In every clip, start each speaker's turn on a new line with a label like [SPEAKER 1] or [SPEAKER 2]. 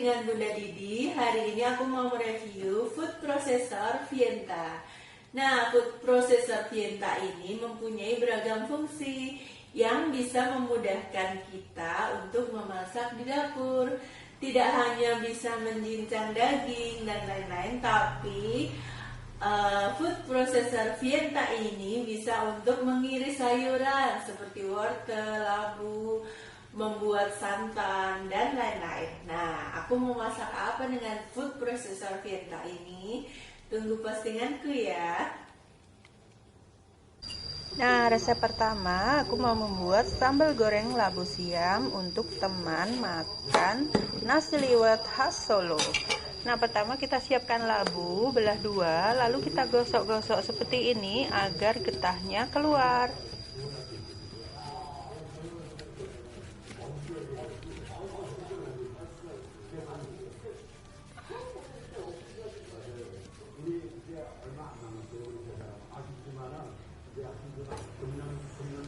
[SPEAKER 1] dengan Bunda Didi. Hari ini aku mau mereview food processor Vienta. Nah, food processor Vienta ini mempunyai beragam fungsi yang bisa memudahkan kita untuk memasak di dapur. Tidak hanya bisa menjincang daging dan lain-lain, tapi food processor Vienta ini bisa untuk mengiris sayuran seperti wortel, labu, membuat santan dan lain-lain. Nah, aku mau masak apa dengan food processor Vienta ini? Tunggu postinganku ya.
[SPEAKER 2] Nah, resep pertama aku mau membuat sambal goreng labu siam untuk teman makan nasi liwet khas Solo. Nah, pertama kita siapkan labu, belah dua, lalu kita gosok-gosok seperti ini agar getahnya keluar.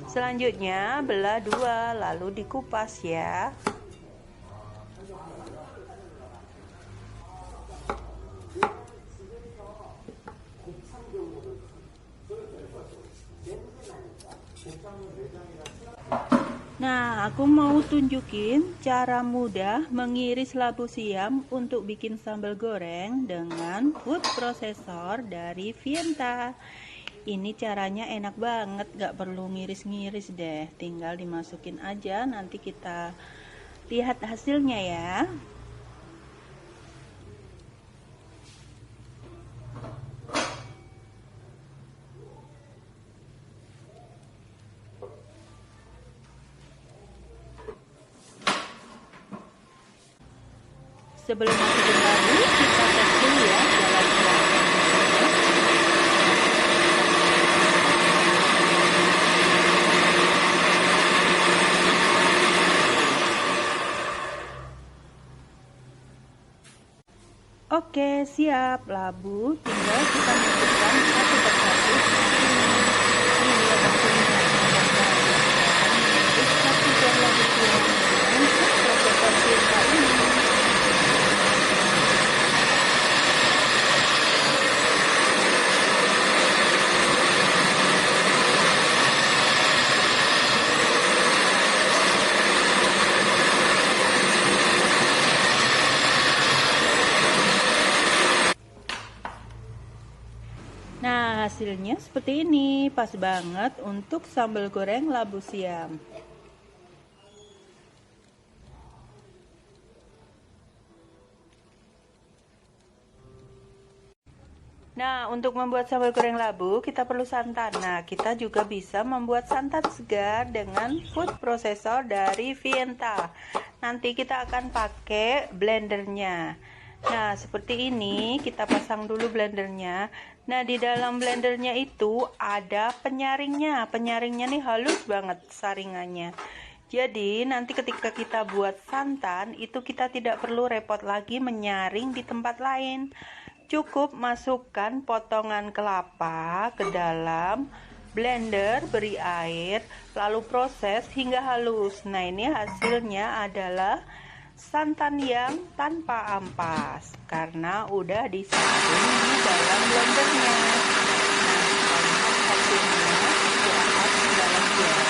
[SPEAKER 2] Selanjutnya belah dua, lalu dikupas ya. Nah, aku mau tunjukin cara mudah mengiris labu siam untuk bikin sambal goreng dengan food processor dari Vienta. Ini caranya enak banget, gak perlu ngiris-ngiris deh, tinggal dimasukin aja, nanti kita lihat hasilnya ya. Sebelum masukin labu, kita tes dulu ya jalan-jalan. Oke, siap. Labu tinggal kita masukkan satu persatu seperti ini. Ini lihat hasilnya. Satu jam labu siam dengan processor Vienta ini. Nah, hasilnya seperti ini, pas banget untuk sambal goreng labu siam. Nah, untuk membuat sambal goreng labu, kita perlu santan. Nah, kita juga bisa membuat santan segar dengan food processor dari Vienta. Nanti kita akan pakai blendernya. Nah, seperti ini, kita pasang dulu blendernya. Nah, di dalam blendernya itu ada penyaringnya. Penyaringnya nih halus banget saringannya. Jadi, nanti ketika kita buat santan, itu kita tidak perlu repot lagi menyaring di tempat lain. Cukup masukkan potongan kelapa ke dalam blender, beri air, lalu proses hingga halus. Nah, ini hasilnya adalah santan yang tanpa ampas karena udah disaring di dalam blendernya. Nah, hasilnya diangkat ke dalam jar.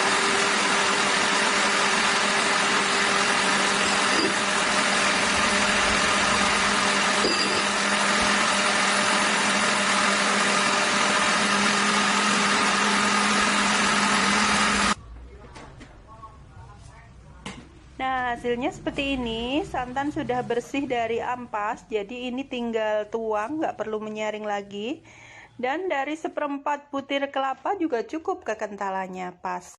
[SPEAKER 2] Nah, hasilnya seperti ini. Santan sudah bersih dari ampas, jadi ini tinggal tuang, nggak perlu menyaring lagi. Dan dari 1/4 butir kelapa juga cukup kekentalannya, pas.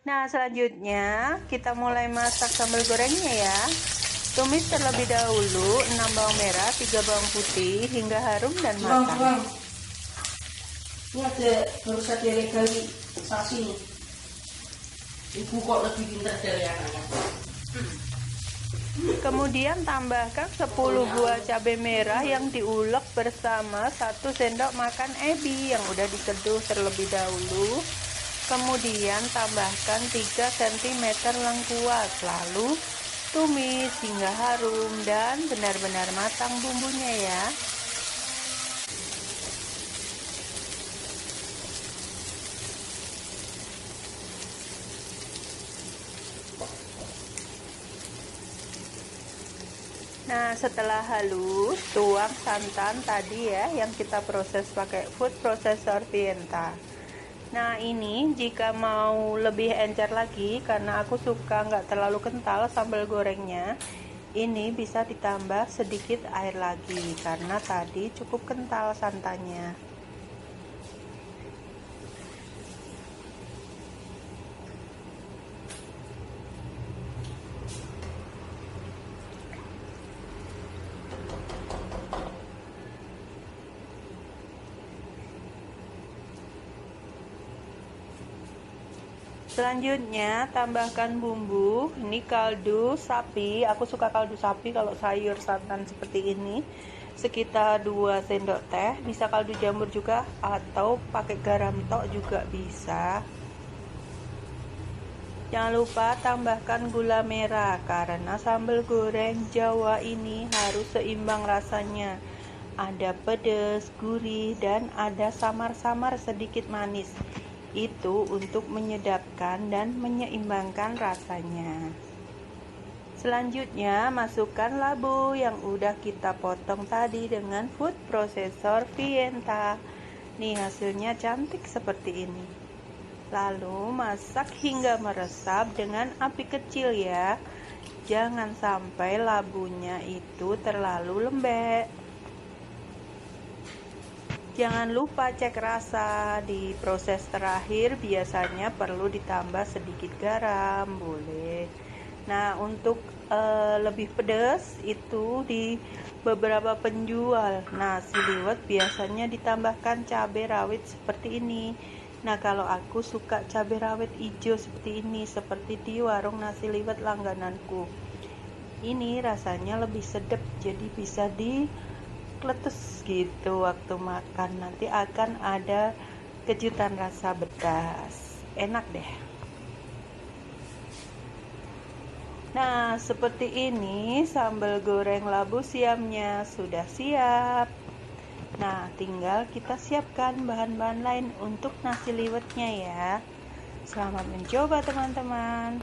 [SPEAKER 2] Nah, selanjutnya kita mulai masak sambal gorengnya ya. Tumis terlebih dahulu 6 bawang merah, 3 bawang putih hingga harum dan matang.
[SPEAKER 1] Ini ada baru saja kali saksi nih. Ibu kok lebih pintar dari anaknya.
[SPEAKER 2] Kemudian tambahkan 10 buah cabai merah yang diulek bersama 1 sendok makan ebi yang udah diseduh terlebih dahulu. Kemudian tambahkan 3 cm lengkuas, lalu Tumis hingga harum dan benar-benar matang bumbunya ya. Nah, setelah halus, tuang santan tadi ya yang kita proses pakai food processor Vienta. Nah, ini jika mau lebih encer lagi, karena aku suka nggak terlalu kental sambal gorengnya, ini bisa ditambah sedikit air lagi karena tadi cukup kental santannya. Selanjutnya tambahkan bumbu. Ini kaldu sapi, aku suka kaldu sapi kalau sayur santan seperti ini, sekitar 2 sendok teh. Bisa kaldu jamur juga atau pakai garam tok juga bisa. Jangan lupa tambahkan gula merah karena sambal goreng Jawa ini harus seimbang rasanya. Ada pedas, gurih, dan ada samar-samar sedikit manis. Itu untuk menyedapkan dan menyeimbangkan rasanya. Selanjutnya masukkan labu yang udah kita potong tadi dengan food processor Vienta. Nih hasilnya cantik seperti ini. Lalu masak hingga meresap dengan api kecil ya. Jangan sampai labunya itu terlalu lembek. Jangan lupa cek rasa. Di proses terakhir biasanya perlu ditambah sedikit garam, boleh. Nah, untuk lebih pedas itu di beberapa penjual nasi liwet biasanya ditambahkan cabai rawit seperti ini. Nah, kalau aku suka cabai rawit hijau seperti ini, seperti di warung nasi liwet langgananku. Ini rasanya lebih sedap, jadi bisa kletus gitu waktu makan. Nanti akan ada kejutan rasa pedas, enak deh. Nah, seperti ini sambal goreng labu siamnya sudah siap. Nah, tinggal kita siapkan bahan-bahan lain untuk nasi liwetnya ya. Selamat mencoba teman-teman.